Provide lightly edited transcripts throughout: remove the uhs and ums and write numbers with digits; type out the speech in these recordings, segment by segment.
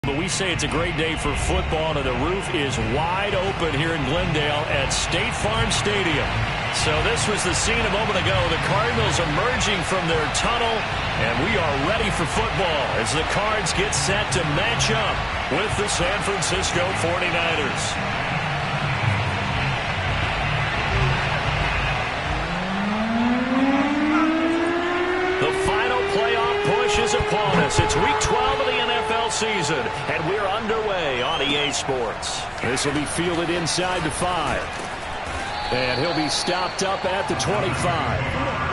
But we say it's a great day for football, and the roof is wide open here in Glendale at State Farm Stadium. So this was the scene a moment ago. The Cardinals emerging from their tunnel, and we are ready for football as the Cards get set to match up with the San Francisco 49ers. The final playoff push is upon us. It's Week 12 of the NFL season, and we're underway on EA Sports. This will be fielded inside the 5. And he'll be stopped up at the 25.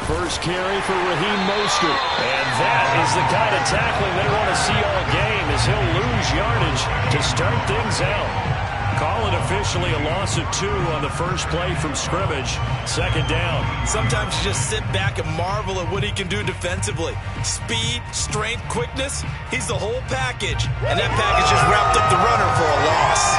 First carry for Raheem Mostert. And that is the kind of tackling they want to see all game, as he'll lose yardage to start things out. Call it officially a loss of 2 on the first play from scrimmage. Second down. Sometimes you just sit back and marvel at what he can do defensively. Speed, strength, quickness. He's the whole package. And that package just wrapped up the runner for a loss.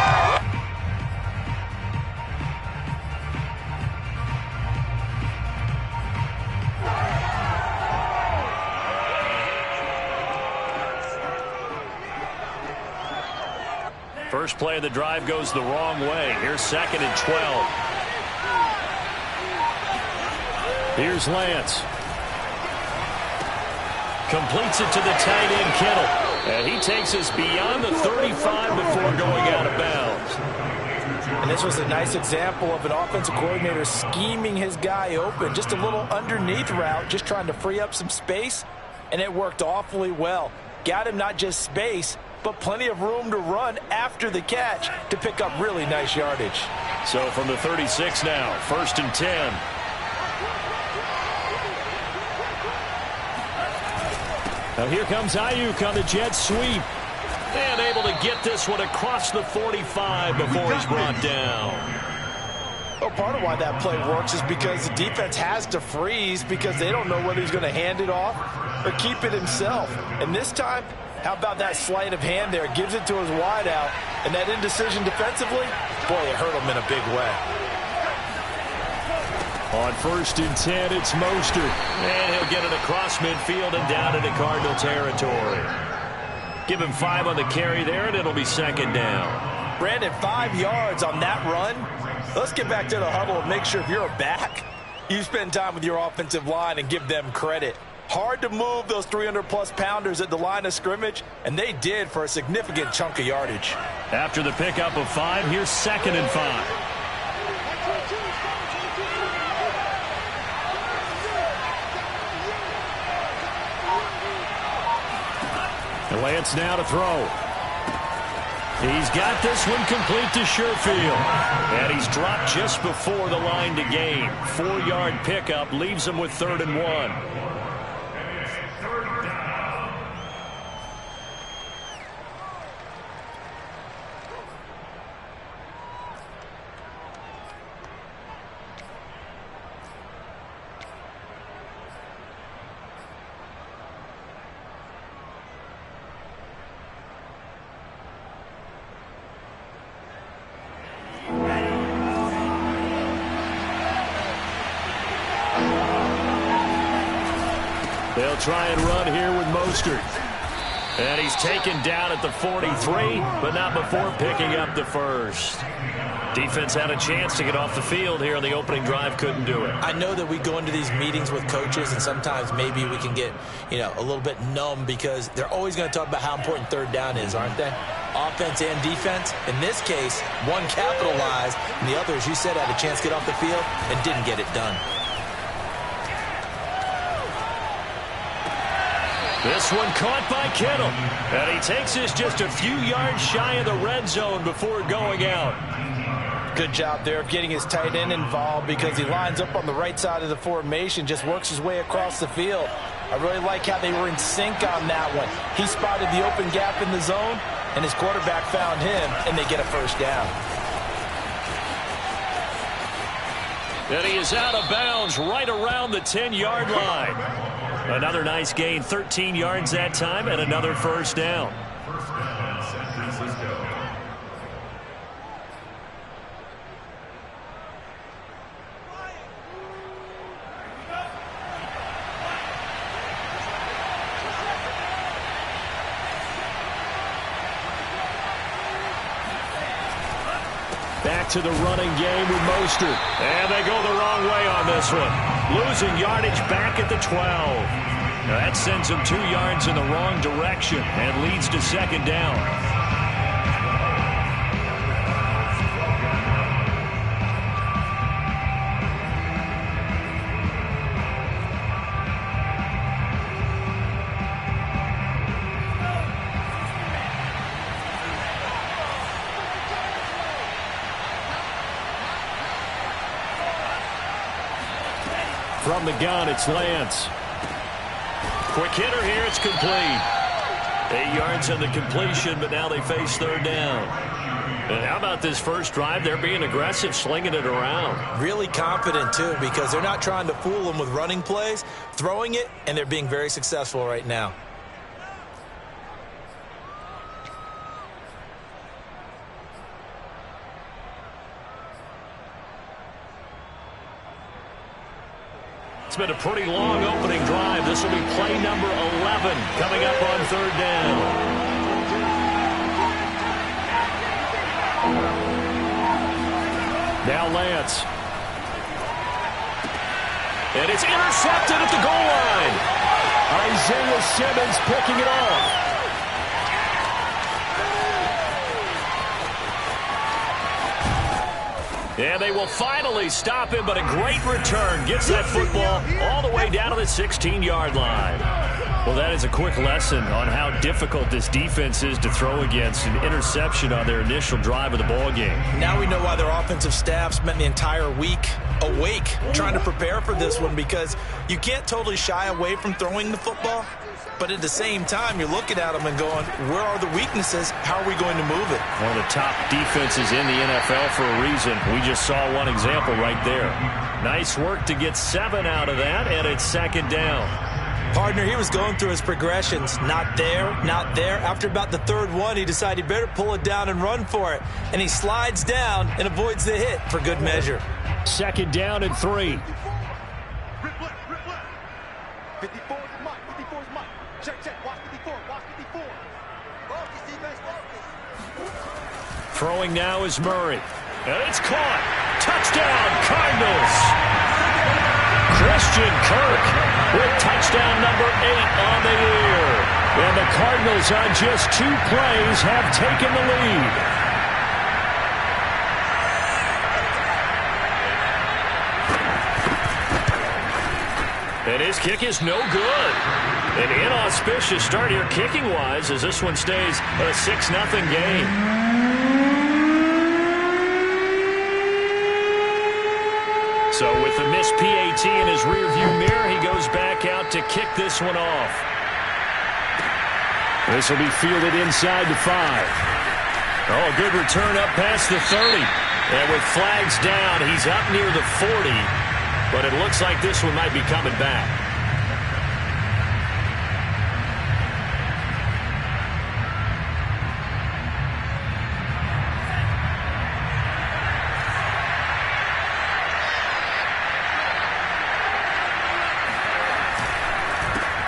First play of the drive goes the wrong way. Here's 2nd and 12. Here's Lance. Completes it to the tight end, Kittle. And he takes us beyond the 35 before going out of bounds. And this was a nice example of an offensive coordinator scheming his guy open. Just a little underneath route, just trying to free up some space. And it worked awfully well. Got him not just space, but plenty of room to run after the catch to pick up really nice yardage. So from the 36 now, 1st and 10. Now here comes Ayuk on the jet sweep. And able to get this one across the 45 before he's brought down. Well, part of why that play works is because the defense has to freeze because they don't know whether he's going to hand it off or keep it himself. And this time, how about that sleight of hand there? Gives it to his wideout. And that indecision defensively, boy, it hurt him in a big way. On 1st and 10, it's Mostert. And he'll get it across midfield and down into Cardinal territory. Give him 5 on the carry there, and it'll be 2nd down. Brandon, 5 yards on that run. Let's get back to the huddle and make sure if you're a back, you spend time with your offensive line and give them credit. Hard to move those 300-plus pounders at the line of scrimmage, and they did for a significant chunk of yardage. After the pickup of 5, here's 2nd and 5. Lance now to throw. He's got this one complete to Sherfield. And he's dropped just before the line to gain. 4-yard pickup leaves him with 3rd and 1. They'll try and run here with Mostert. And he's taken down at the 43, but not before picking up the first. Defense had a chance to get off the field here on the opening drive, couldn't do it. I know that we go into these meetings with coaches, and sometimes maybe we can get, a little bit numb because they're always going to talk about how important 3rd down is, aren't they? Offense and defense. In this case, one capitalized, and the other, as you said, had a chance to get off the field and didn't get it done. This one caught by Kittle. And he takes us just a few yards shy of the red zone before going out. Good job there of getting his tight end involved because he lines up on the right side of the formation, just works his way across the field. I really like how they were in sync on that one. He spotted the open gap in the zone, and his quarterback found him, and they get a first down. And he is out of bounds right around the 10-yard line. Another nice gain, 13 yards that time, and another first down. Back to the running game with Mostert. And they go the wrong way on this one. Losing yardage back at the 12. Now that sends them 2 yards in the wrong direction and leads to second down. From the gun, it's Lance. Quick hitter here, it's complete. 8 yards on the completion, but now they face third down. And how about this first drive? They're being aggressive, slinging it around. Really confident, too, because they're not trying to fool them with running plays, throwing it, and they're being very successful right now. It's been a pretty long opening drive. This will be play number 11 coming up on third down. Now Lance. And it's intercepted at the goal line. Isaiah Simmons picking it off. And they will finally stop him, but a great return. Gets that football all the way down to the 16-yard line. Well, that is a quick lesson on how difficult this defense is to throw against. An interception on their initial drive of the ballgame. Now we know why their offensive staff spent the entire week awake trying to prepare for this one, because you can't totally shy away from throwing the football. But at the same time, you're looking at them and going, where are the weaknesses? How are we going to move it? One of the top defenses in the NFL for a reason. We just saw one example right there. Nice work to get 7 out of that, and it's second down. Partner, he was going through his progressions. Not there, not there. After about the third one, he decided he better pull it down and run for it. And he slides down and avoids the hit for good measure. Second down and 3. Throwing now is Murray. And it's caught. Touchdown, Cardinals. Christian Kirk with touchdown number 8 on the year. And the Cardinals on just 2 plays have taken the lead. And his kick is no good. An inauspicious start here kicking-wise as this one stays a 6-0 game. So with the missed PAT in his rearview mirror, he goes back out to kick this one off. This will be fielded inside the 5. Oh, a good return up past the 30. And with flags down, he's up near the 40. But it looks like this one might be coming back.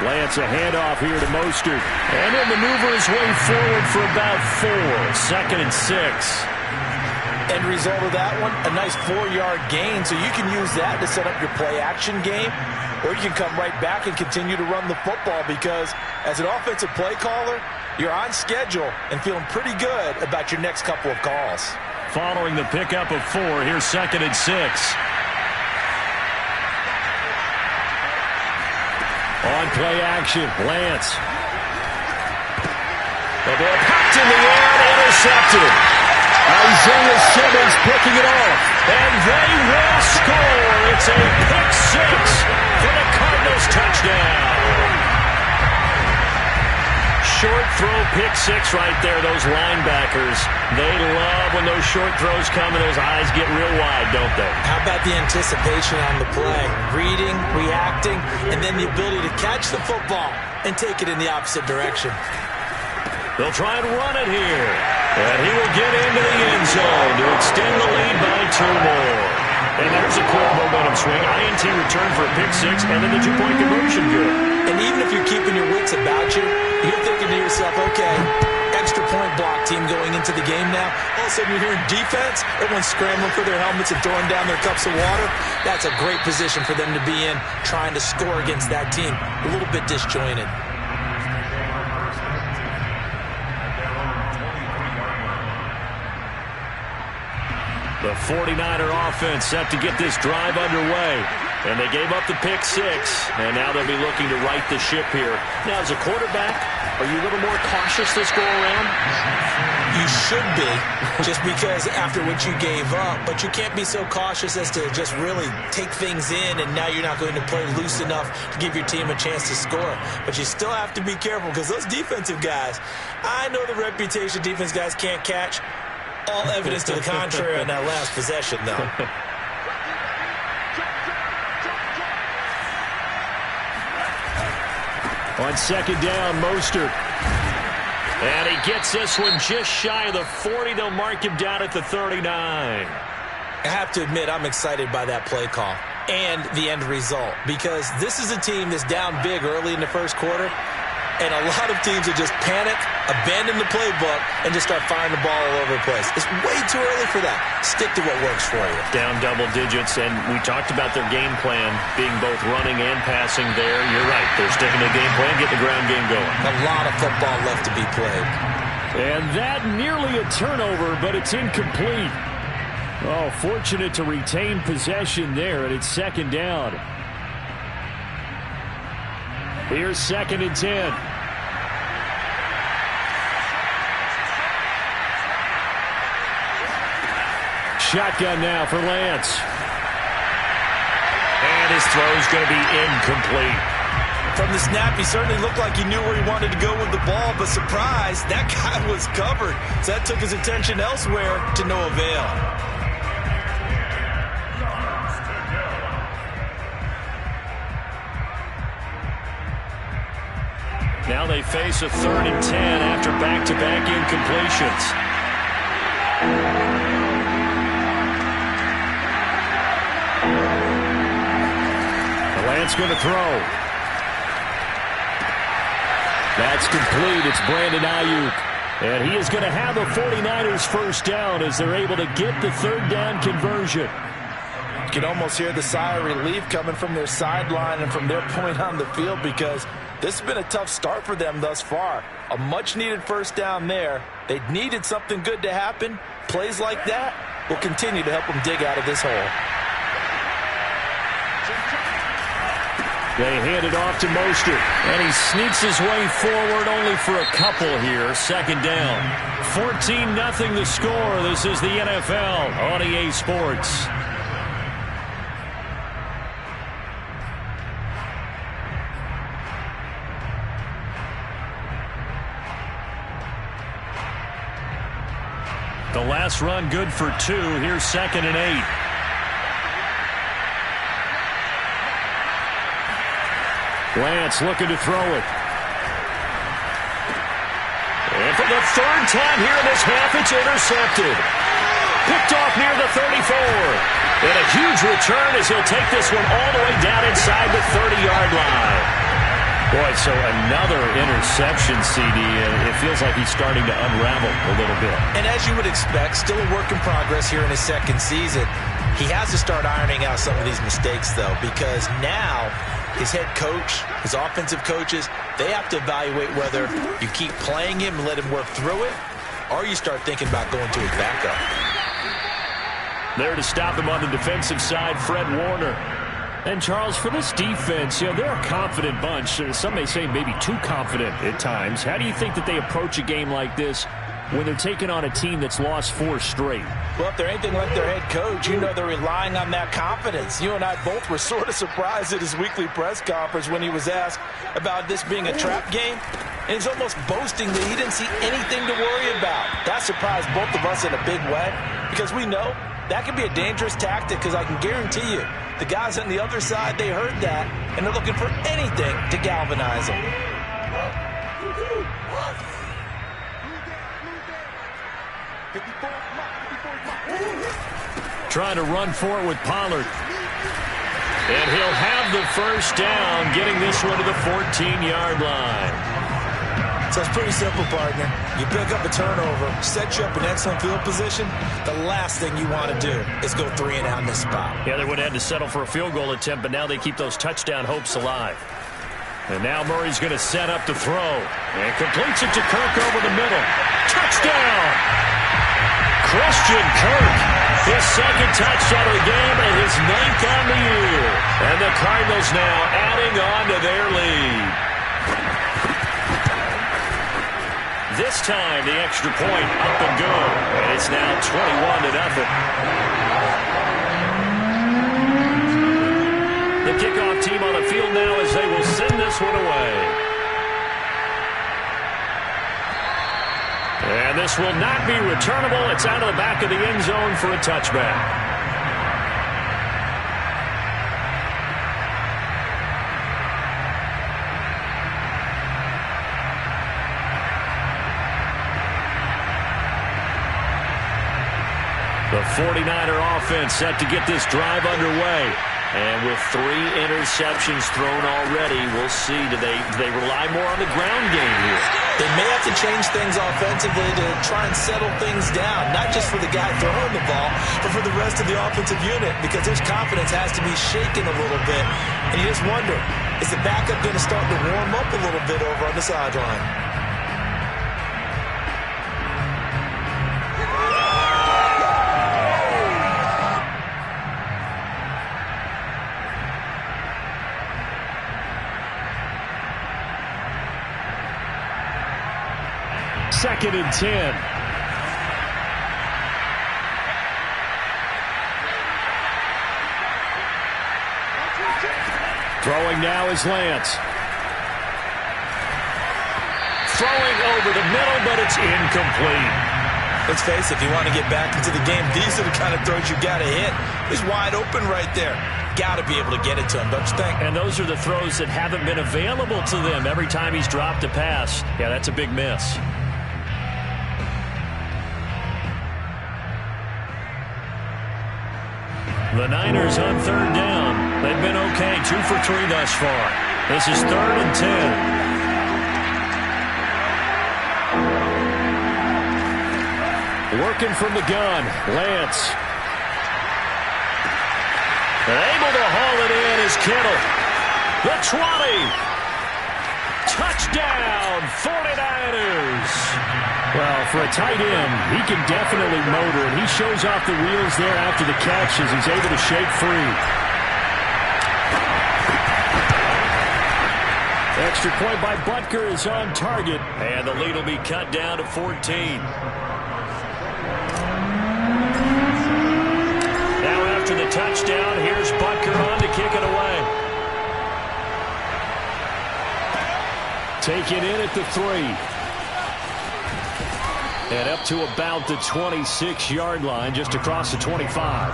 Lance a handoff here to Mostert. And he'll maneuver his way forward for about 4. Second and 6. End result of that one, a nice 4-yard gain. So you can use that to set up your play-action game. Or you can come right back and continue to run the football, because as an offensive play caller, you're on schedule and feeling pretty good about your next couple of calls. Following the pickup of 4, here's second and 6. On play action, Lance. The ball popped in the air and intercepted. Isaiah Simmons picking it off. And they will score. It's a pick 6 for the Cardinals touchdown. short throw, pick six right there. Those linebackers, they love when those short throws come and those eyes get real wide, don't they? How about the anticipation on the play? Reading, reacting, and then the ability to catch the football and take it in the opposite direction. They'll try and run it here. And he will get into the end zone to extend the lead by 2 more. And there's a quick momentum swing. INT return for a pick six, and then the 2-point conversion good. And even if you're keeping your wits about you, you're thinking to yourself, okay, extra point block team going into the game now. All of a sudden you're hearing defense. Everyone's scrambling for their helmets and throwing down their cups of water. That's a great position for them to be in, trying to score against that team. A little bit disjointed. The 49er offense set to get this drive underway. And they gave up the pick six. And now they'll be looking to right the ship here. Now, as a quarterback, are you a little more cautious this go around? You should be, just because after what you gave up. But you can't be so cautious as to just really take things in, and now you're not going to play loose enough to give your team a chance to score. But you still have to be careful, because those defensive guys, I know the reputation defense guys can't catch. All evidence to the contrary on that last possession, though. On second down, Mostert. And he gets this one just shy of the 40. They'll mark him down at the 39. I have to admit, I'm excited by that play call and the end result, because this is a team that's down big early in the first quarter, and a lot of teams will just panic, abandon the playbook, and just start firing the ball all over the place. It's way too early for that. Stick to what works for you. Down double digits, and we talked about their game plan being both running and passing there. You're right. They're sticking to the game plan, getting the ground game going. A lot of football left to be played. And that nearly a turnover, but it's incomplete. Oh, fortunate to retain possession there, and it's second down. Here's 2nd and 10. Shotgun now for Lance. And his throw's going to be incomplete. From the snap, he certainly looked like he knew where he wanted to go with the ball, but surprise, that guy was covered. So that took his attention elsewhere to no avail. Now they face a 3rd and 10 after back-to-back incompletions. Lance going to throw. That's complete. It's Brandon Ayuk. And he is going to have the 49ers first down as they're able to get the 3rd down conversion. You can almost hear the sigh of relief coming from their sideline and from their point on the field, because this has been a tough start for them thus far. A much-needed first down there. They needed something good to happen. Plays like that will continue to help them dig out of this hole. They hand it off to Mostert, and he sneaks his way forward only for a couple here. Second down. 14-0 the score. This is the NFL on EA Sports. The last run good for 2. Here's 2nd and 8. Lance looking to throw it. And for the 3rd time here in this half, it's intercepted. Picked off near the 34. And a huge return as he'll take this one all the way down inside the 30-yard line. Boy, so another interception, CD, and it feels like he's starting to unravel a little bit. And as you would expect, still a work in progress here in his 2nd season. He has to start ironing out some of these mistakes, though, because now his head coach, his offensive coaches, they have to evaluate whether you keep playing him and let him work through it, or you start thinking about going to his backup. There to stop him on the defensive side, Fred Warner. And, Charles, for this defense, they're a confident bunch. Some may say maybe too confident at times. How do you think that they approach a game like this when they're taking on a team that's lost 4 straight? Well, if they're anything like their head coach, you know they're relying on that confidence. You and I both were sort of surprised at his weekly press conference when he was asked about this being a trap game. And he's almost boasting that he didn't see anything to worry about. That surprised both of us in a big way because we know that can be a dangerous tactic because I can guarantee you the guys on the other side, they heard that, and they're looking for anything to galvanize them. Trying to run for it with Pollard. And he'll have the first down, getting this one to the 14-yard line. So it's pretty simple, partner. You pick up a turnover, set you up in excellent field position. The last thing you want to do is go 3 and out in this spot. Yeah, they would have had to settle for a field goal attempt, but now they keep those touchdown hopes alive. And now Murray's going to set up to throw. And completes it to Kirk over the middle. Touchdown! Christian Kirk, his second touchdown of the game and his 9th on the year. And the Cardinals now adding on to their lead. This time, the extra point up and good. And it's now 21-0. The kickoff team on the field now as they will send this one away. And this will not be returnable. It's out of the back of the end zone for a touchback. The 49er offense set to get this drive underway. And with 3 interceptions thrown already, we'll see. Do they rely more on the ground game here? They may have to change things offensively to try and settle things down, not just for the guy throwing the ball, but for the rest of the offensive unit, because their confidence has to be shaken a little bit. And you just wonder, is the backup going to start to warm up a little bit over on the sideline? Second and 10. Throwing now is Lance. Throwing over the middle, but it's incomplete. Let's face it, if you want to get back into the game, these are the kind of throws you got to hit. He's wide open right there. Got to be able to get it to him, don't you think? And those are the throws that haven't been available to them every time he's dropped a pass. Yeah, that's a big miss. The Niners on 3rd down. They've been okay, 2 for 3 thus far. This is 3rd and 10. Working from the gun, Lance. Able to haul it in is Kittle. The 20. Touchdown, 49ers. Well, for a tight end, he can definitely motor, and he shows off the wheels there after the catch as he's able to shake free. Extra point by Butker is on target, and the lead will be cut down to 14. Now after the touchdown, here's Butker on to kick it away. Take it in at the 3. And up to about the 26-yard line, just across the 25.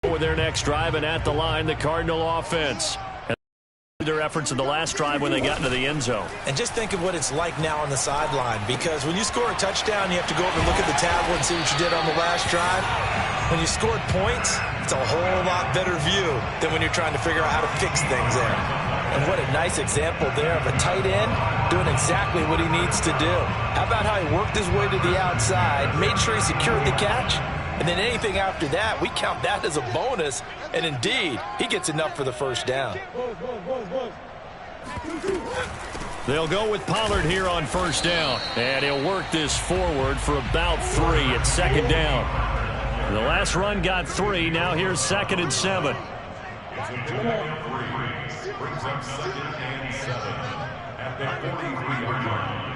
With their next drive, and at the line, the Cardinal offense. Their efforts in the last drive when they got into the end zone. And just think of what it's like now on the sideline, because when you score a touchdown, you have to go over and look at the tablet and see what you did on the last drive. When you scored points, it's a whole lot better view than when you're trying to figure out how to fix things there. And what a nice example there of a tight end doing exactly what he needs to do. How about how he worked his way to the outside, made sure he secured the catch, and then anything after that, we count that as a bonus. And indeed, he gets enough for the first down. They'll go with Pollard here on 1st down. And he'll work this forward for about 3 at 2nd down. The last run got 3. Now here's 2nd and 7. Brings up 2nd and 7 at the 43-yard line.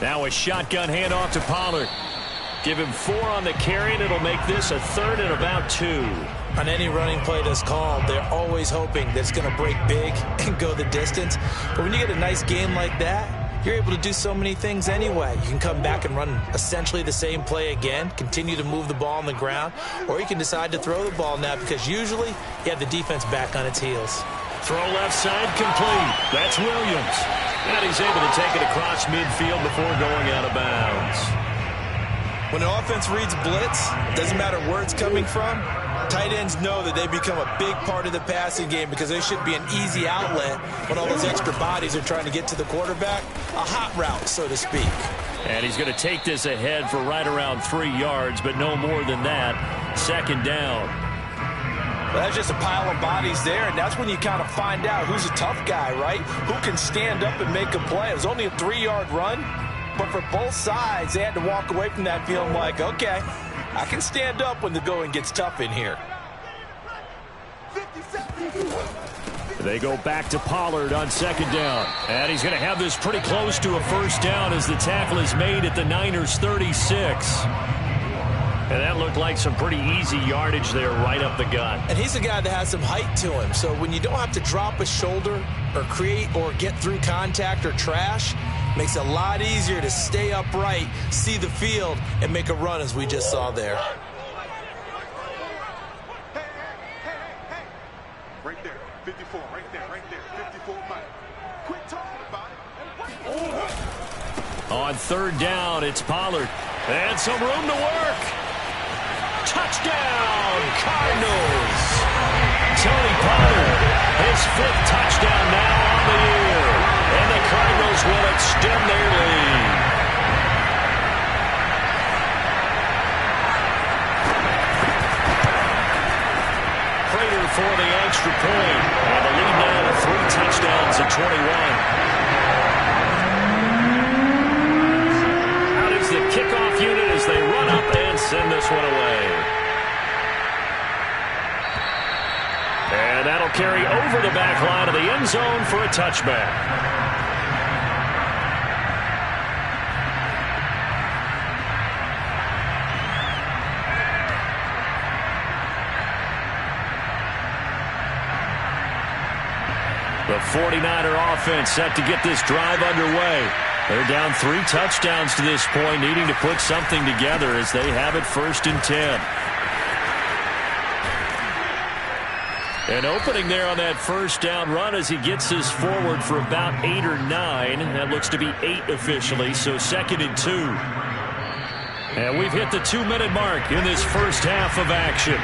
Now a shotgun handoff to Pollard. Give him 4 on the carry, and it'll make this a 3rd and about 2. On any running play that's called, they're always hoping that it's going to break big and go the distance. But when you get a nice game like that, you're able to do so many things anyway. You can come back and run essentially the same play again, continue to move the ball on the ground, or you can decide to throw the ball now because usually you have the defense back on its heels. Throw left side complete. That's Williams. And he's able to take it across midfield before going out of bounds. When an offense reads blitz, doesn't matter where it's coming from, tight ends know that they become a big part of the passing game because they should be an easy outlet when all those extra bodies are trying to get to the quarterback. A hot route, so to speak. And he's going to take this ahead for right around 3 yards, but no more than that. 2nd down. Well, that's just a pile of bodies there, and that's when you kind of find out who's a tough guy, right? Who can stand up and make a play. It was only a 3-yard run. But for both sides, they had to walk away from that feeling like, okay, I can stand up when the going gets tough in here. They go back to Pollard on 2nd down. And he's going to have this pretty close to a 1st down as the tackle is made at the Niners' 36. And that looked like some pretty easy yardage there right up the gut. And he's a guy that has some height to him. So when you don't have to drop a shoulder or create or get through contact or trash, makes it a lot easier to stay upright, see the field, and make a run as we just saw there. Right there, 54, right there, 54 Mike. Quit talking about it. On 3rd down, it's Pollard. And some room to work. Touchdown, Cardinals. Tony Pollard, his 5th touchdown now on the year. And the Cardinals will extend their lead. Prater for the extra point. And the lead now to 3 touchdowns at 21. Out is the kickoff unit as they run up and send this one away. And that'll carry over the back line of the end zone for a touchback. The 49er offense set to get this drive underway. They're down 3 touchdowns to this point, needing to put something together as they have it 1st and 10. An opening there on that 1st down run as he gets his forward for about 8 or 9. That looks to be 8 officially, so 2nd and 2. And we've hit the 2-minute mark in this first half of action.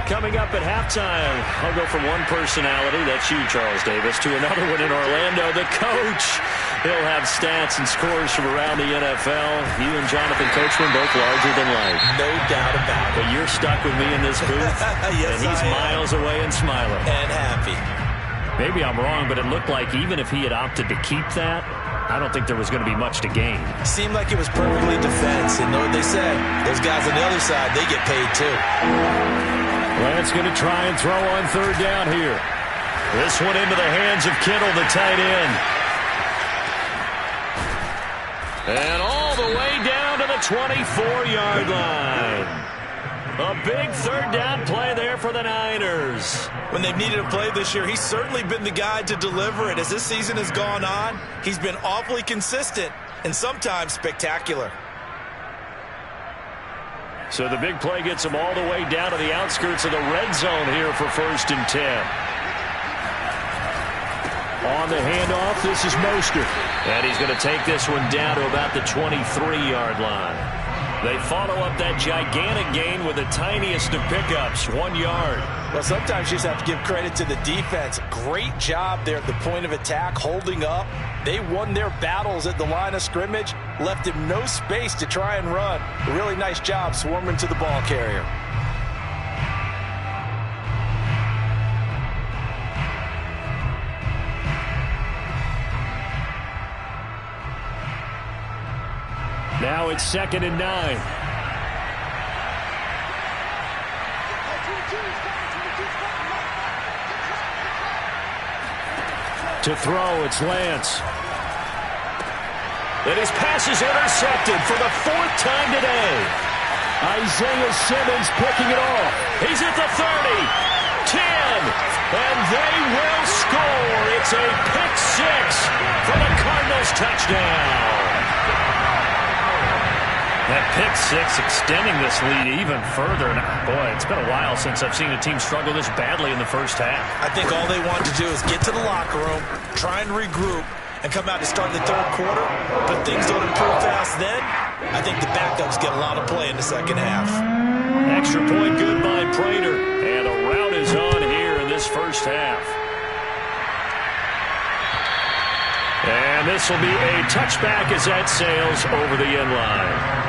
Coming up at halftime, I'll go from one personality, that's you, Charles Davis, to another one in Orlando, the coach. He'll have stats and scores from around the NFL. You and Jonathan Coachman both larger than life. No doubt about it. But you're stuck with me in this booth, yes, and he's miles away and smiling. And happy. Maybe I'm wrong, but it looked like even if he had opted to keep that, I don't think there was going to be much to gain. Seemed like it was perfectly defense, and know what they say. Those guys on the other side, they get paid too. Lance going to try and throw on 3rd down here. This one into the hands of Kittle, the tight end. And all the way down to the 24-yard line. A big 3rd down play there for the Niners. When they've needed a play this year, he's certainly been the guy to deliver it. As this season has gone on, he's been awfully consistent and sometimes spectacular. So the big play gets him all the way down to the outskirts of the red zone here for 1st and 10. On the handoff, this is Mostert. And he's going to take this one down to about the 23-yard line. They follow up that gigantic gain with the tiniest of pickups, 1 yard. Well, sometimes you just have to give credit to the defense. Great job there at the point of attack, holding up. They won their battles at the line of scrimmage, left him no space to try and run. A really nice job swarming to the ball carrier. Now it's 2nd and 9. To throw, it's Lance. And his pass is intercepted for the 4th time today. Isaiah Simmons picking it off. He's at the 30, 10, and they will score. It's a pick 6 for the Cardinals touchdown. That pick 6 extending this lead even further. And boy, it's been a while since I've seen a team struggle this badly in the first half. I think all they want to do is get to the locker room, try and regroup, and come out to start the 3rd quarter. But things don't improve fast then. I think the backups get a lot of play in the 2nd half. Extra point good by Prater. And a rout is on here in this first half. And this will be a touchback as that sails over the end line.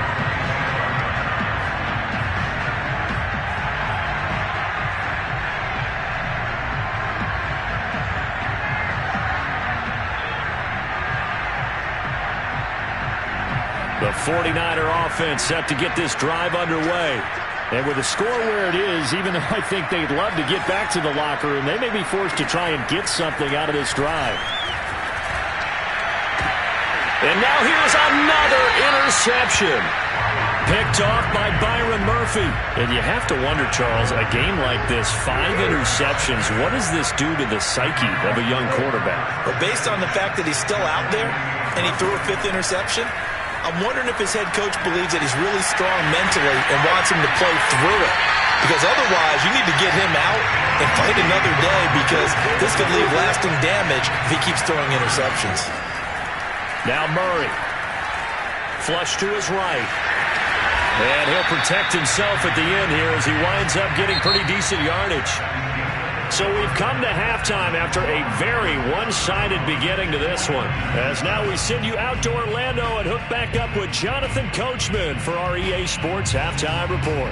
The 49er offense set to get this drive underway. And with the score where it is, even though I think they'd love to get back to the locker room, they may be forced to try and get something out of this drive. And now here's another interception. Picked off by Byron Murphy. And you have to wonder, Charles, a game like this, 5 interceptions, what does this do to the psyche of a young quarterback? But based on the fact that he's still out there and he threw a 5th interception, I'm wondering if his head coach believes that he's really strong mentally and wants him to play through it. Because otherwise, you need to get him out and fight another day, because this could leave lasting damage if he keeps throwing interceptions. Now Murray. Flush to his right. And he'll protect himself at the end here as he winds up getting pretty decent yardage. So we've come to halftime after a very one-sided beginning to this one. As now we send you out to Orlando and hook back up with Jonathan Coachman for our EA Sports Halftime Report.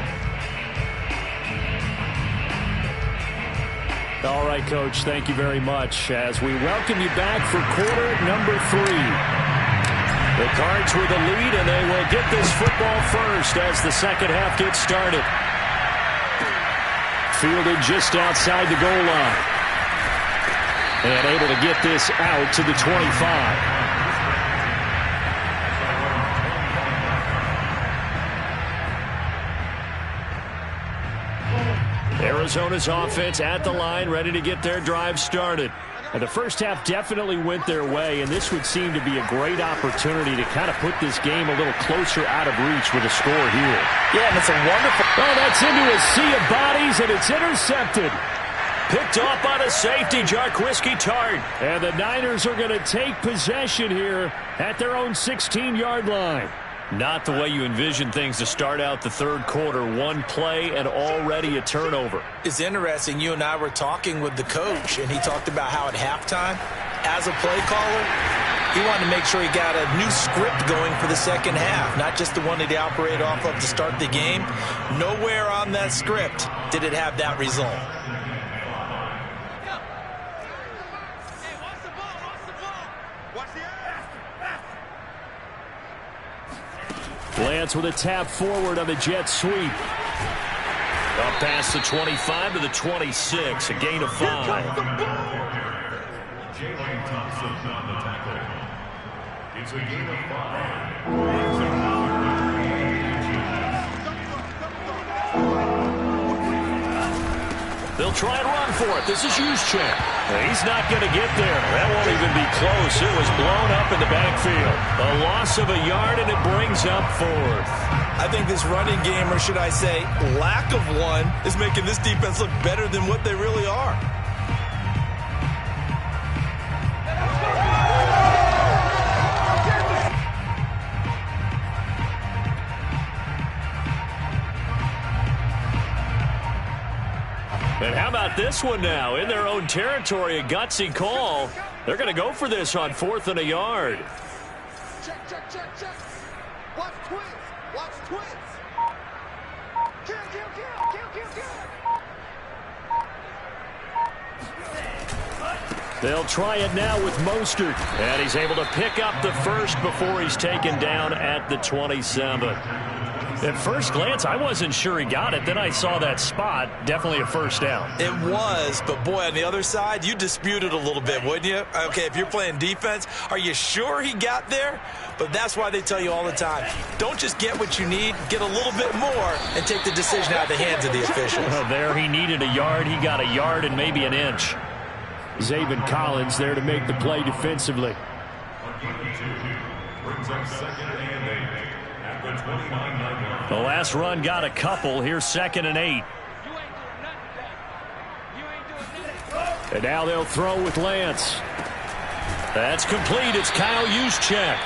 All right, Coach, thank you very much as we welcome you back for quarter number 3. The Cards with the lead, and they will get this football first as the second half gets started. Fielded just outside the goal line. And able to get this out to the 25. Arizona's offense at the line, ready to get their drive started. And the first half definitely went their way, and this would seem to be a great opportunity to kind of put this game a little closer out of reach with a score here. Yeah, and it's a wonderful... Oh, that's into a sea of bodies, and it's intercepted. Picked off by the safety, Jarquiski Tart. And the Niners are going to take possession here at their own 16-yard line. Not the way you envision things to start out the 3rd quarter. One play and already a turnover. It's interesting. You and I were talking with the coach, and he talked about how at halftime, as a play caller, he wanted to make sure he got a new script going for the second half, not just the one that he operated off of to start the game. Nowhere on that script did it have that result. Lance with a tap forward on the jet sweep. Up past the 25 to the 26, a gain of 5. Jalen Thompson on the tackle. It's a gain of 5. They'll try and run for it. This is Juszczyk. He's not going to get there. That won't even be close. It was blown up in the backfield. A loss of a yard, and it brings up 4th. I think this running game, or should I say lack of one, is making this defense look better than what they really are. And how about this one now? In their own territory, a gutsy call. They're going to go for this on 4th and a yard. Check, check, check, check. Watch twins. Watch twins. Kill, kill, kill, kill, kill, kill. They'll try it now with Mostert. And he's able to pick up the first before he's taken down at the 27. At first glance, I wasn't sure he got it. Then I saw that spot. Definitely a first down. It was, but boy, on the other side, you dispute it a little bit, wouldn't you? Okay, if you're playing defense, are you sure he got there? But that's why they tell you all the time, don't just get what you need, get a little bit more and take the decision out of the hands of the officials. Well, there he needed a yard. He got a yard and maybe an inch. Zaven Collins there to make the play defensively. Brings up 2nd and 8 at the 29-yard line. The last run got a couple. Here's 2nd and 8. And now they'll throw with Lance. That's complete. It's Kyle Juszczyk.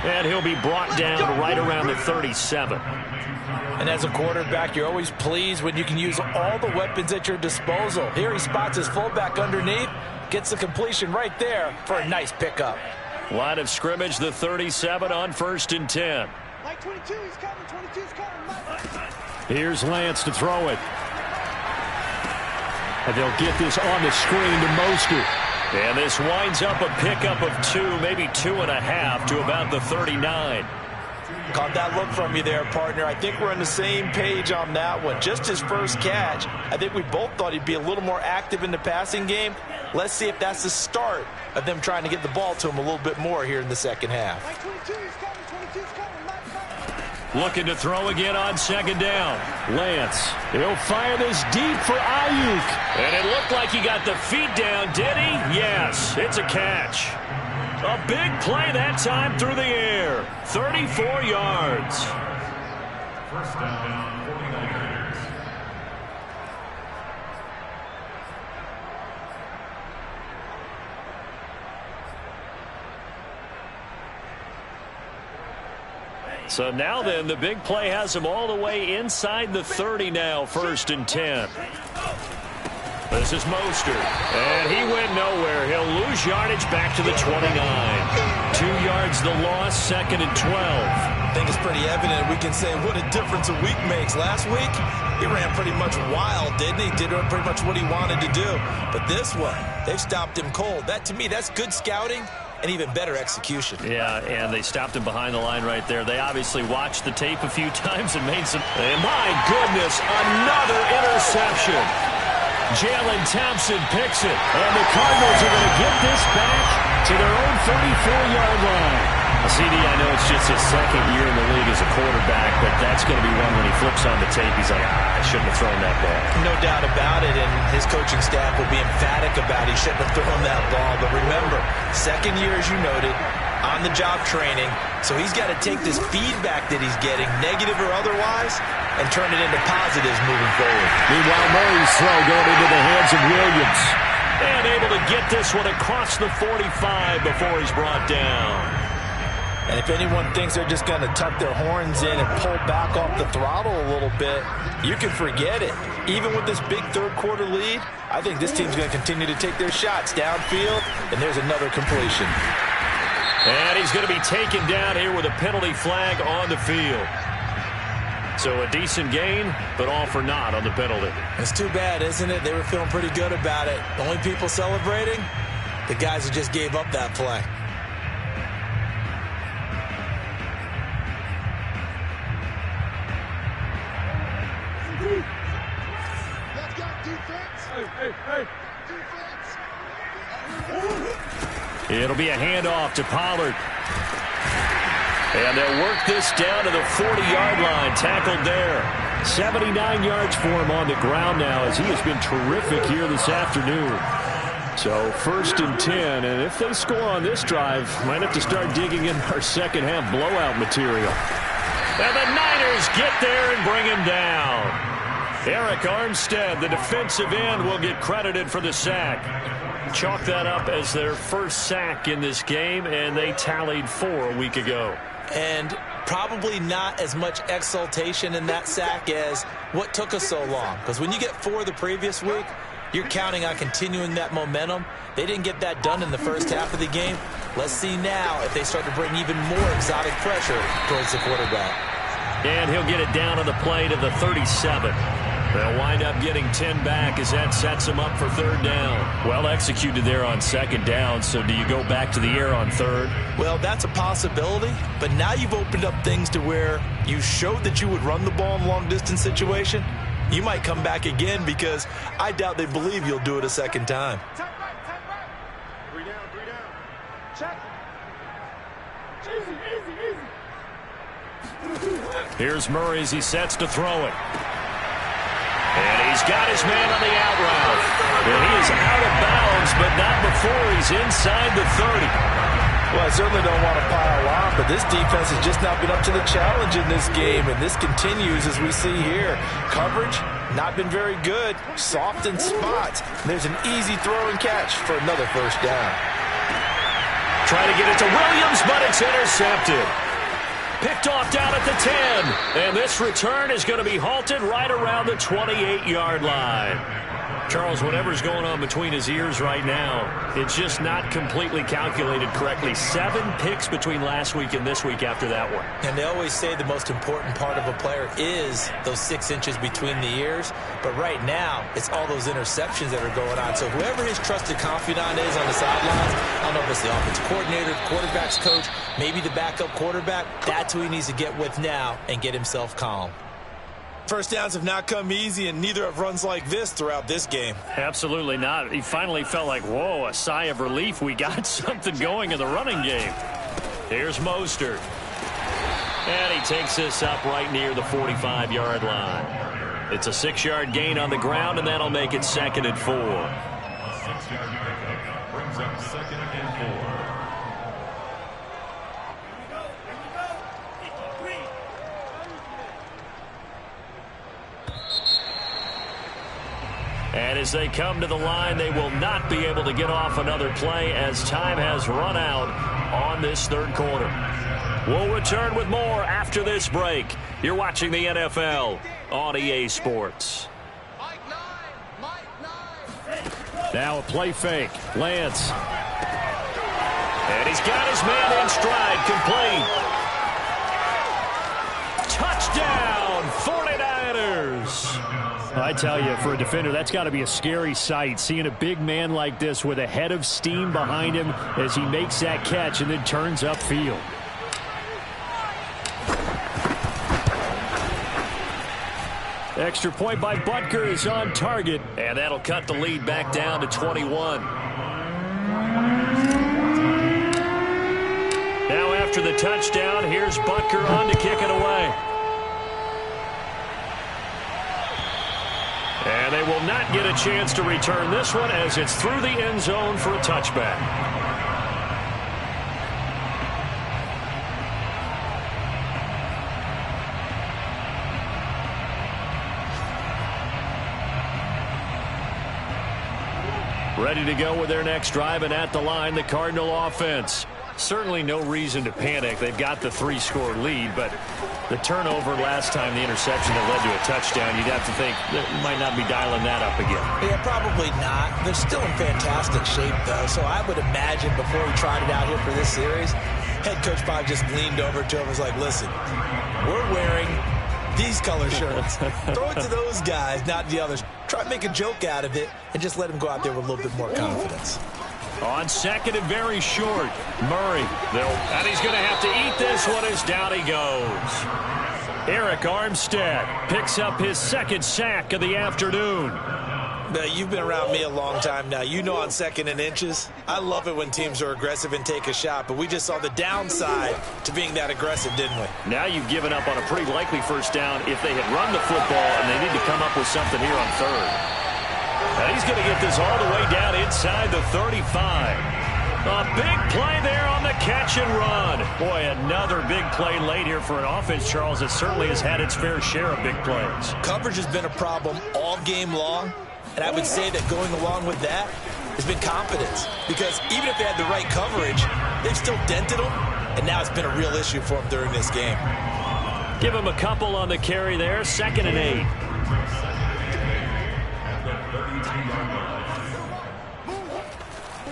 And he'll be brought down right around the 37. And as a quarterback, you're always pleased when you can use all the weapons at your disposal. Here he spots his fullback underneath, gets the completion right there for a nice pickup. Line of scrimmage, the 37 on 1st and 10. Mike 22, he's coming. 22's coming. Mike. Here's Lance to throw it. And they'll get this on the screen to Mostert. And this winds up a pickup of 2, maybe 2.5 to about the 39. Caught that look from you there, partner. I think we're on the same page on that one. Just his first catch. I think we both thought he'd be a little more active in the passing game. Let's see if that's the start of them trying to get the ball to him a little bit more here in the second half. Mike 22, he's coming. 22's coming. Mike coming. Looking to throw again on 2nd down. Lance, he'll fire this deep for Ayuk. And it looked like he got the feet down, did he? Yes, it's a catch. A big play that time through the air. 34 yards. First down, 49ers. So now then, the big play has him all the way inside the 30 now, 1st and 10. This is Mostert, and he went nowhere. He'll lose yardage back to the 29. 2 yards the loss, 2nd and 12. I think it's pretty evident. We can say what a difference a week makes. Last week, he ran pretty much wild, didn't he? Did pretty much what he wanted to do. But this one, they've stopped him cold. That, to me, that's good scouting and even better execution. Yeah, and they stopped him behind the line right there. They obviously watched the tape a few times and made some... And my goodness, another interception. Jalen Thompson picks it, and the Cardinals are going to get this back to their own 34-yard line. CD, I know it's just his 2nd year in the league as a quarterback, but that's going to be one when he flips on the tape. He's like, I shouldn't have thrown that ball. No doubt about it, and his coaching staff will be emphatic about he shouldn't have thrown that ball. But remember, 2nd year, as you noted, on-the-job training, so he's got to take this feedback that he's getting, negative or otherwise, and turn it into positives moving forward. Meanwhile, Murray's throw going into the hands of Williams. And able to get this one across the 45 before he's brought down. And if anyone thinks they're just going to tuck their horns in and pull back off the throttle a little bit, you can forget it. Even with this big third-quarter lead, I think this team's going to continue to take their shots downfield, and there's another completion. And he's going to be taken down here with a penalty flag on the field. So a decent gain, but all for naught on the penalty. It's too bad, isn't it? They were feeling pretty good about it. The only people celebrating, the guys who just gave up that play. Let's go, defense. Hey. Defense. It'll be a handoff to Pollard. And they'll work this down to the 40-yard line. Tackled there. 79 yards for him on the ground now as he has been terrific here this afternoon. So 1st and 10. And if they score on this drive, might have to start digging in our second half blowout material. And the Niners get there and bring him down. Eric Armstead, the defensive end, will get credited for the sack. Chalk that up as their first sack in this game, and they tallied 4 a week ago. And probably not as much exultation in that sack as what took us so long. Because when you get 4 the previous week, you're counting on continuing that momentum. They didn't get that done in the first half of the game. Let's see now if they start to bring even more exotic pressure towards the quarterback. And he'll get it down on the play to the 37. They'll wind up getting 10 back as that sets them up for third down. Well executed there on second down, so do you go back to the air on third? Well, that's a possibility, but now you've opened up things to where you showed that you would run the ball in long-distance situation. You might come back again because I doubt they believe you'll do it a second time. Take back. 3 down. Check. Easy. Here's Murray as he sets to throw it. And he's got his man on the out route. And he is out of bounds, but not before he's inside the 30. Well, I certainly don't want to pile on, but this defense has just not been up to the challenge in this game, and this continues as we see here. Coverage, not been very good. Soft in spots. There's an easy throw and catch for another first down. Trying to get it to Williams, but it's intercepted. Picked off down at the 10. And this return is going to be halted right around the 28-yard line. Charles, whatever's going on between his ears right now, it's just not completely calculated correctly. 7 picks between last week and this week after that one. And they always say the most important part of a player is those 6 inches between the ears. But right now, it's all those interceptions that are going on. So whoever his trusted confidant is on the sidelines, I don't know if it's the offensive coordinator, the quarterback's coach, maybe the backup quarterback, that's who he needs to get with now and get himself calm. First downs have not come easy, and neither have runs like this throughout this game. Absolutely not. He finally felt like, whoa, a sigh of relief. We got something going in the running game. Here's Mostert. And he takes this up right near the 45-yard line. It's a 6-yard gain on the ground, and that'll make it 2nd and 4. A 6-yard pickup brings up 2nd and 4. And as they come to the line, they will not be able to get off another play as time has run out on this third quarter. We'll return with more after this break. You're watching the NFL on EA Sports. Now a play fake. Lance. And he's got his man in stride. Complete. Touchdown, 49ers. I tell you, for a defender, that's got to be a scary sight, seeing a big man like this with a head of steam behind him as he makes that catch and then turns upfield. Extra point by Butker is on target, and that'll cut the lead back down to 21. Now after the touchdown, here's Butker on to kick it away. And they will not get a chance to return this one as it's through the end zone for a touchback. Ready to go with their next drive, and at the line, the Cardinal offense. Certainly no reason to panic. They've got the 3-score lead, but the turnover last time, the interception that led to a touchdown, you'd have to think that you might not be dialing that up again. Yeah, probably not. They're still in fantastic shape, though, so I would imagine before he tried it out here for this series, head coach probably just leaned over to him and was like, listen, we're wearing these color shirts. Throw it to those guys, not the others. Try to make a joke out of it and just let him go out there with a little bit more confidence. On second and very short, Murray. And he's going to have to eat this one as down he goes. Eric Armstead picks up his 2nd sack of the afternoon. Now, you've been around me a long time now. You know on 2nd and inches, I love it when teams are aggressive and take a shot, but we just saw the downside to being that aggressive, didn't we? Now you've given up on a pretty likely first down if they had run the football, and they need to come up with something here on third. And he's going to get this all the way down inside the 35. A big play there on the catch and run. Boy, another big play late here for an offense, Charles, that certainly has had its fair share of big plays. Coverage has been a problem all game long, and I would say that going along with that has been confidence. Because even if they had the right coverage, they've still dented them, and now it's been a real issue for them during this game. Give him a couple on the carry there, 2nd and 8.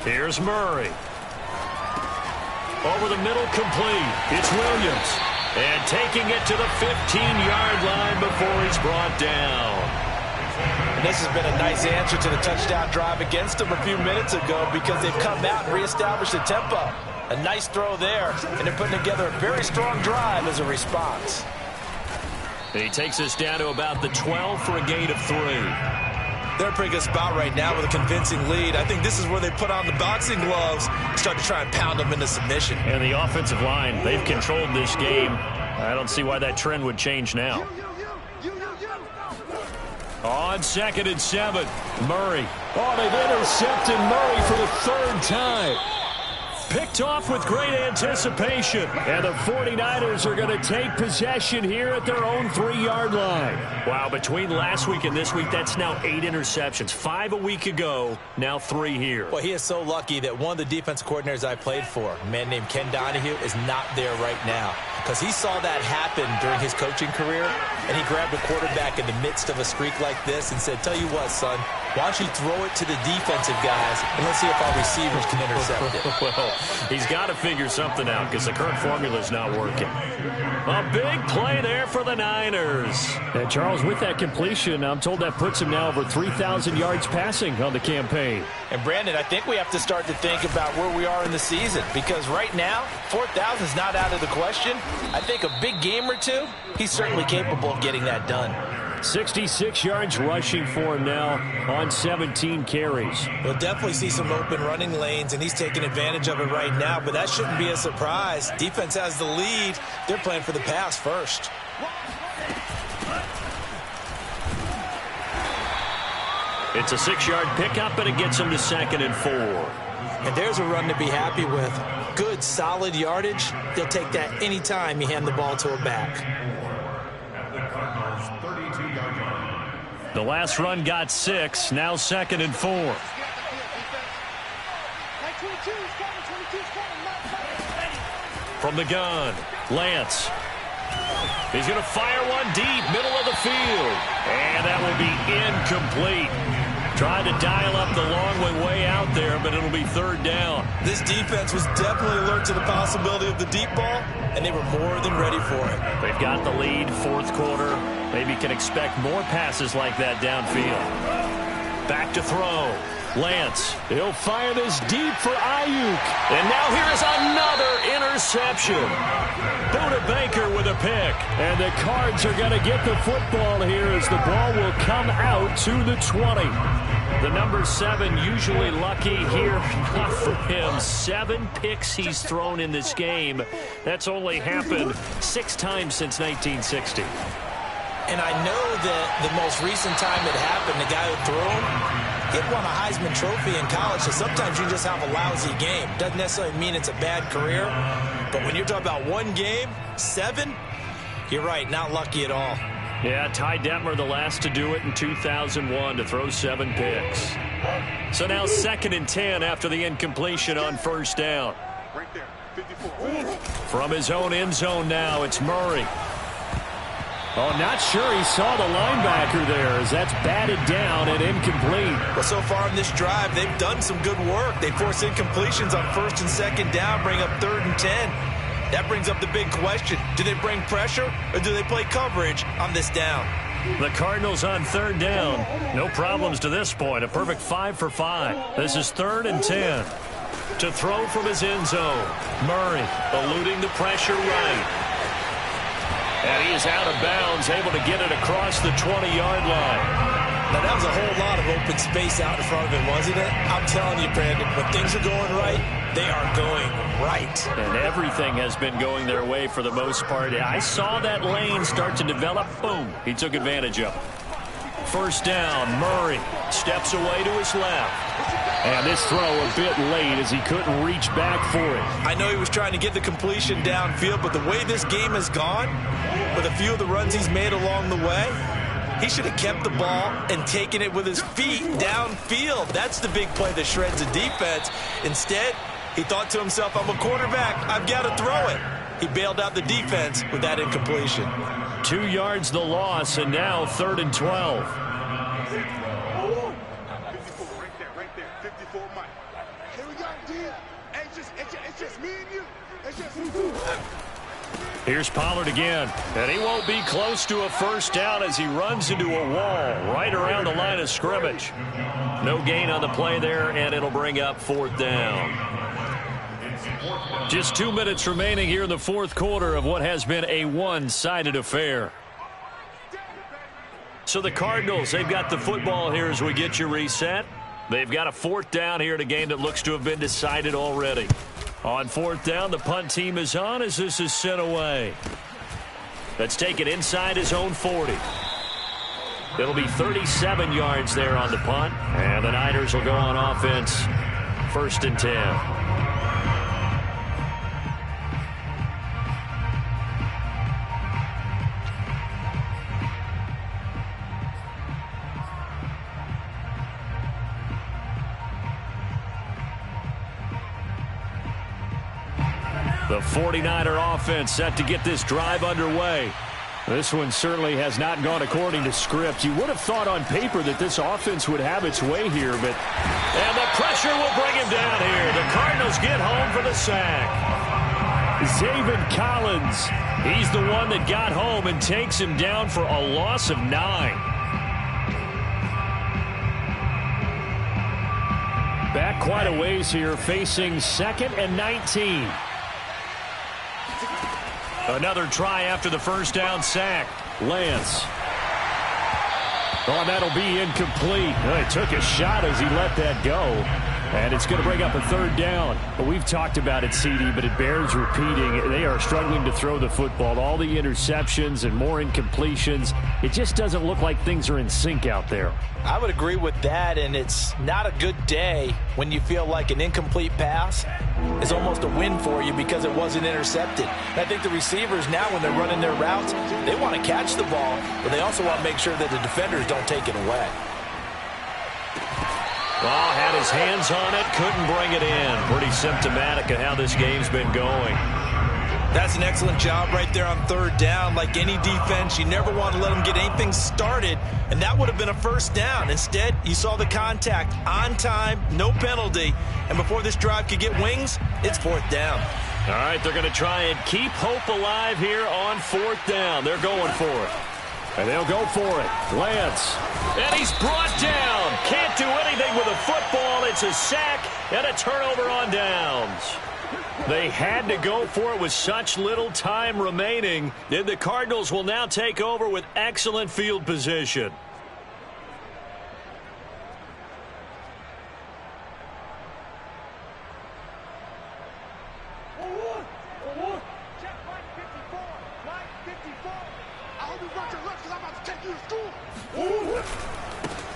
Here's Murray. Over the middle, complete. It's Williams. And taking it to the 15-yard line before he's brought down. And this has been a nice answer to the touchdown drive against them a few minutes ago because they've come out and reestablished the tempo. A nice throw there, and they're putting together a very strong drive as a response. He takes us down to about the 12 for a gain of 3. They're in a pretty good spot right now with a convincing lead. I think this is where they put on the boxing gloves and start to try and pound them into submission. And the offensive line, they've controlled this game. I don't see why that trend would change now. On 2nd and 7, Murray. Oh, they've intercepted Murray for the 3rd time. Picked off with great anticipation. And the 49ers are going to take possession here at their own 3-yard line. Wow, between last week and this week, that's now 8 interceptions. 5 a week ago, now 3 here. Well, he is so lucky that one of the defense coordinators I played for, a man named Ken Donahue, is not there right now. Because he saw that happen during his coaching career, and he grabbed a quarterback in the midst of a streak like this and said, tell you what, son, why don't you throw it to the defensive guys, and let's see if our receivers can intercept it. Well, he's got to figure something out because the current formula is not working. A big play there for the Niners. And Charles, with that completion, I'm told that puts him now over 3,000 yards passing on the campaign. And Brandon, I think we have to start to think about where we are in the season because right now, 4,000 is not out of the question. I think a big game or two, he's certainly capable of getting that done. 66 yards rushing for him now on 17 carries. We'll definitely see some open running lanes, and he's taking advantage of it right now, but that shouldn't be a surprise. Defense has the lead. They're playing for the pass first. It's a 6-yard pickup, and it gets him to 2nd and 4. And there's a run to be happy with. Good, solid yardage. They'll take that anytime you hand the ball to a back. The last run got 6, now 2nd and 4. From the gun, Lance. He's going to fire one deep, middle of the field. And that will be incomplete. Tried to dial up the long way out there, but it'll be 3rd down. This defense was definitely alert to the possibility of the deep ball, and they were more than ready for it. They've got the lead, 4th quarter. Maybe can expect more passes like that downfield. Back to throw. Lance. He'll fire this deep for Ayuk. And now here is another interception. Buda Baker with a pick. And the Cards are going to get the football here as the ball will come out to the 20. The number 7 usually lucky here. Not for him. 7 picks he's thrown in this game. That's only happened 6 times since 1960. And I know that the most recent time it happened, the guy who threw him, he won a Heisman Trophy in college, so sometimes you just have a lousy game. Doesn't necessarily mean it's a bad career, but when you're talking about one game, 7, you're right, not lucky at all. Yeah, Ty Detmer, the last to do it in 2001, to throw 7 picks. So now 2nd and 10 after the incompletion on 1st down. Right there, 54. From his own end zone now, it's Murray. Oh, not sure he saw the linebacker there as that's batted down and incomplete. Well, so far in this drive, they've done some good work. They force incompletions on 1st and 2nd down, bring up 3rd and 10. That brings up the big question. Do they bring pressure or do they play coverage on this down? The Cardinals on 3rd down. No problems to this point. A perfect 5 for 5. This is 3rd and 10. To throw from his end zone. Murray eluding the pressure right. And he is out of bounds, able to get it across the 20-yard line. Now, that was a whole lot of open space out in front of him, wasn't it? I'm telling you, Brandon, when things are going right, they are going right. And everything has been going their way for the most part. I saw that lane start to develop. Boom. He took advantage of it. 1st down, Murray steps away to his left. And this throw a bit late as he couldn't reach back for it. I know he was trying to get the completion downfield, but the way this game has gone, with a few of the runs he's made along the way, he should have kept the ball and taken it with his feet downfield. That's the big play that shreds the defense. Instead, he thought to himself, I'm a quarterback, I've got to throw it. He bailed out the defense with that incompletion. 2 yards the loss, and now 3rd and 12. 54, right there, 54, Mike. Here we go, D. It's just me and you. It's just Here's Pollard again, and he won't be close to a first down as he runs into a wall right around the line of scrimmage. No gain on the play there, and it'll bring up 4th down. Just 2 minutes remaining here in the 4th quarter of what has been a one-sided affair. So the Cardinals, they've got the football here as we get you reset. They've got a 4th down here in a game that looks to have been decided already. On 4th down, the punt team is on as this is sent away. Let's take it inside his own 40. It'll be 37 yards there on the punt, and the Niners will go on offense 1st and 10. The 49er offense set to get this drive underway. This one certainly has not gone according to script. You would have thought on paper that this offense would have its way here, but... And the pressure will bring him down here. The Cardinals get home for the sack. Zaven Collins, he's the one that got home and takes him down for a loss of 9. Back quite a ways here, facing 2nd and 19. Another try after the first down sack. Lance. Oh, that'll be incomplete. Well, he took a shot as he let that go. And it's going to bring up a 3rd down. But we've talked about it, CD, but it bears repeating. They are struggling to throw the football. All the interceptions and more incompletions. It just doesn't look like things are in sync out there. I would agree with that, and it's not a good day when you feel like an incomplete pass is almost a win for you because it wasn't intercepted. And I think the receivers now, when they're running their routes, they want to catch the ball, but they also want to make sure that the defenders don't take it away. Well, had his hands on it, couldn't bring it in. Pretty symptomatic of how this game's been going. That's an excellent job right there on 3rd down. Like any defense, you never want to let them get anything started, and that would have been a first down. Instead, you saw the contact on time, no penalty, and before this drive could get wings, it's 4th down. All right, they're going to try and keep hope alive here on 4th down. They're going for it. And they'll go for it. Lance. And he's brought down. Can't do anything with a football. It's a sack and a turnover on downs. They had to go for it with such little time remaining. And the Cardinals will now take over with excellent field position.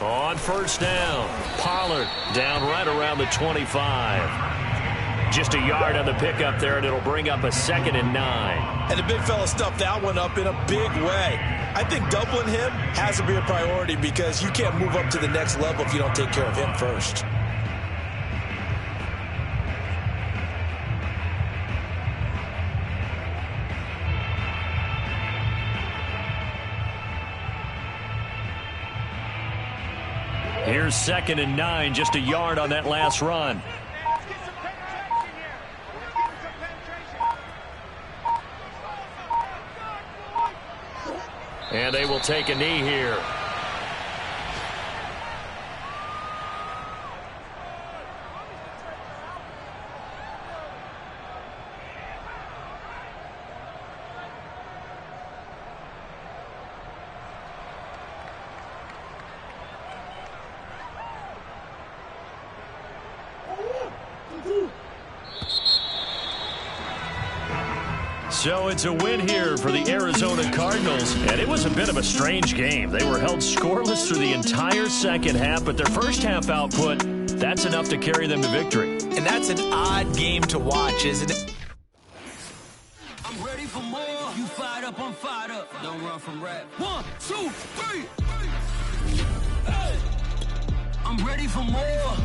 On 1st down, Pollard down right around the 25. Just a yard on the pickup there, and it'll bring up a 2nd and 9. And the big fella stuffed that one up in a big way. I think doubling him has to be a priority because you can't move up to the next level if you don't take care of him first. Here's 2nd and 9, just a yard on that last run. And they will take a knee here. So it's a win here for the Arizona Cardinals, and it was a bit of a strange game. They were held scoreless through the entire second half, but their first half output, that's enough to carry them to victory. And that's an odd game to watch, isn't it? I'm ready for more. You fired up, I'm fired up. Don't run from rap. 1, 2, 3. Hey. I'm ready for more.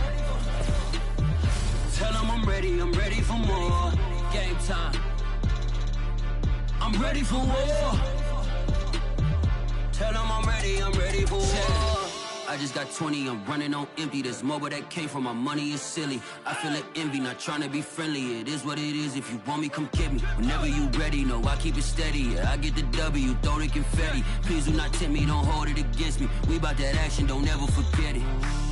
Tell them I'm ready for more. Game time. I'm ready for war. Tell them I'm ready for war. I I just got 20, I'm running on empty. There's more where that came from, my money is silly. I feel like envy, not trying to be friendly. It is what it is, if you want me, come get me. Whenever you ready, no, I keep it steady. Yeah, I get the W, throw the confetti. Please do not tempt me, don't hold it against me. We bout that action, don't ever forget it.